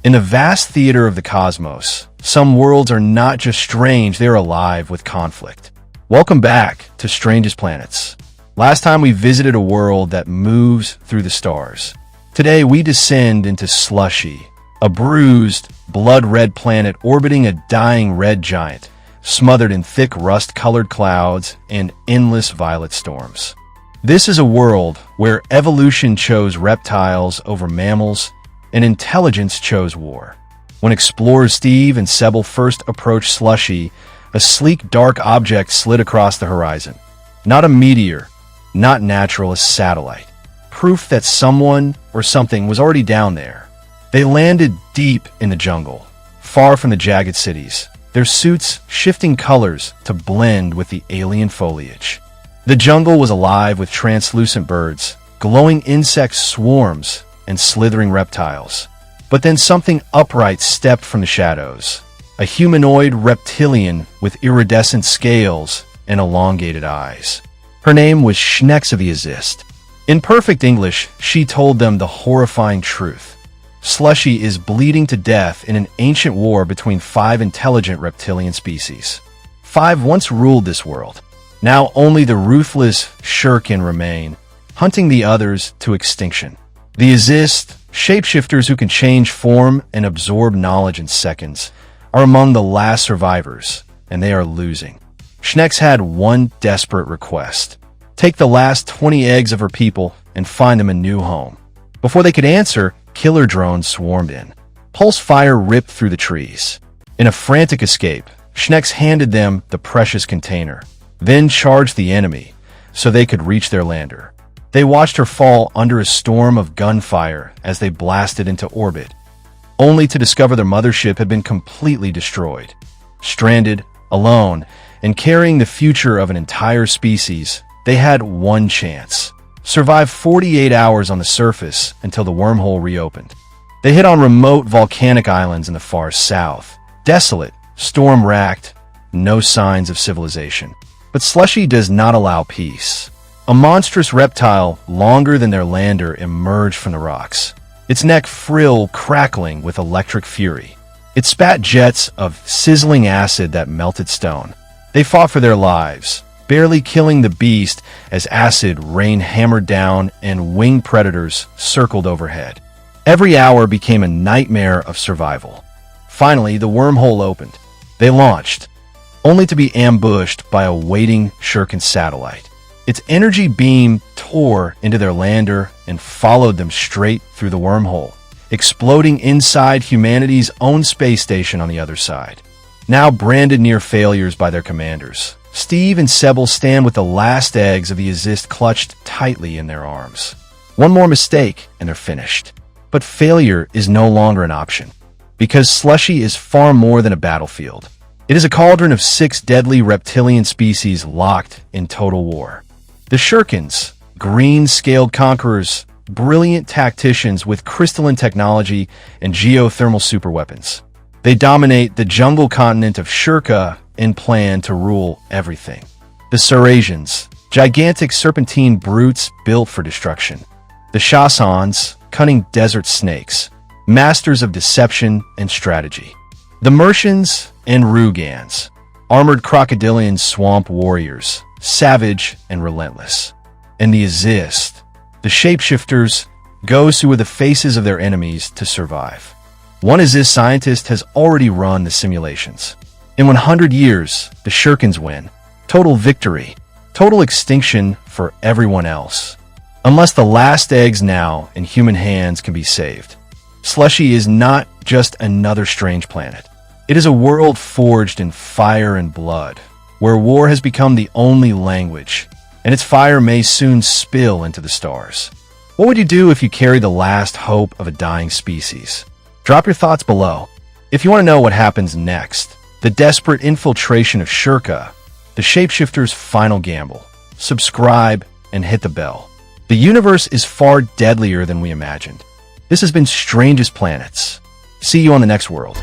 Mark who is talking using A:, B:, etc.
A: In the vast theater of the cosmos, some worlds are not just strange, they're alive with conflict. Welcome back to Strangest Planets. Last time we visited a world that moves through the stars. Today we descend into Slushi, a bruised, blood-red planet orbiting a dying red giant, smothered in thick rust-colored clouds and endless violet storms. This is a world where evolution chose reptiles over mammals and intelligence chose war. When explorers Steve and Sebel first approached Slushi, a sleek dark object slid across the horizon. Not a meteor, not natural, a satellite. Proof that someone or something was already down there. They landed deep in the jungle, far from the jagged cities, their suits shifting colors to blend with the alien foliage. The jungle was alive with translucent birds, glowing insect swarms, and slithering reptiles. But then something upright stepped from the shadows. A humanoid reptilian with iridescent scales and elongated eyes. Her name was Schnex of the Exist. In perfect English, she told them the horrifying truth. Slushi is bleeding to death in an ancient war between 5 intelligent reptilian species. 5 once ruled this world. Now only the ruthless Shurkin remain, hunting the others to extinction. The Exist, shapeshifters who can change form and absorb knowledge in seconds, are among the last survivors, and they are losing. Schnex had one desperate request. Take the last 20 eggs of her people and find them a new home. Before they could answer, killer drones swarmed in. Pulse fire ripped through the trees. In a frantic escape, Schnex handed them the precious container, then charged the enemy so they could reach their lander. They watched her fall under a storm of gunfire as they blasted into orbit, only to discover their mothership had been completely destroyed. Stranded, alone, and carrying the future of an entire species, they had one chance. Survive 48 hours on the surface until the wormhole reopened. They hit on remote volcanic islands in the far south. Desolate, storm-racked, no signs of civilization. But Slushi does not allow peace. A monstrous reptile longer than their lander emerged from the rocks, its neck frill crackling with electric fury. It spat jets of sizzling acid that melted stone. They fought for their lives, barely killing the beast as acid rain hammered down and winged predators circled overhead. Every hour became a nightmare of survival. Finally, the wormhole opened. They launched, only to be ambushed by a waiting Shurkin satellite. Its energy beam tore into their lander and followed them straight through the wormhole, exploding inside humanity's own space station on the other side. Now branded near failures by their commanders, Steve and Sebel stand with the last eggs of the Exist clutched tightly in their arms. One more mistake and they're finished. But failure is no longer an option, because Slushi is far more than a battlefield. It is a cauldron of 6 deadly reptilian species locked in total war. The Shurkins, green-scaled conquerors, brilliant tacticians with crystalline technology and geothermal superweapons. They dominate the jungle continent of Shurka and plan to rule everything. The Sarasians, gigantic serpentine brutes built for destruction. The Shasans, cunning desert snakes, masters of deception and strategy. The Mercians and Rugans, armored crocodilian swamp warriors, savage and relentless. And the Exist, the shapeshifters, those who are the faces of their enemies to survive. One Exist scientist has already run the simulations. In 100 years, the Shurkins win. Total victory. Total extinction for everyone else. Unless the last eggs now in human hands can be saved. Slushi is not just another strange planet. It is a world forged in fire and blood, where war has become the only language, and its fire may soon spill into the stars. What would you do if you carried the last hope of a dying species? Drop your thoughts below. If you want to know what happens next, the desperate infiltration of Shurka, the shapeshifter's final gamble, subscribe and hit the bell. The universe is far deadlier than we imagined. This has been Strangest Planets. See you on the next world.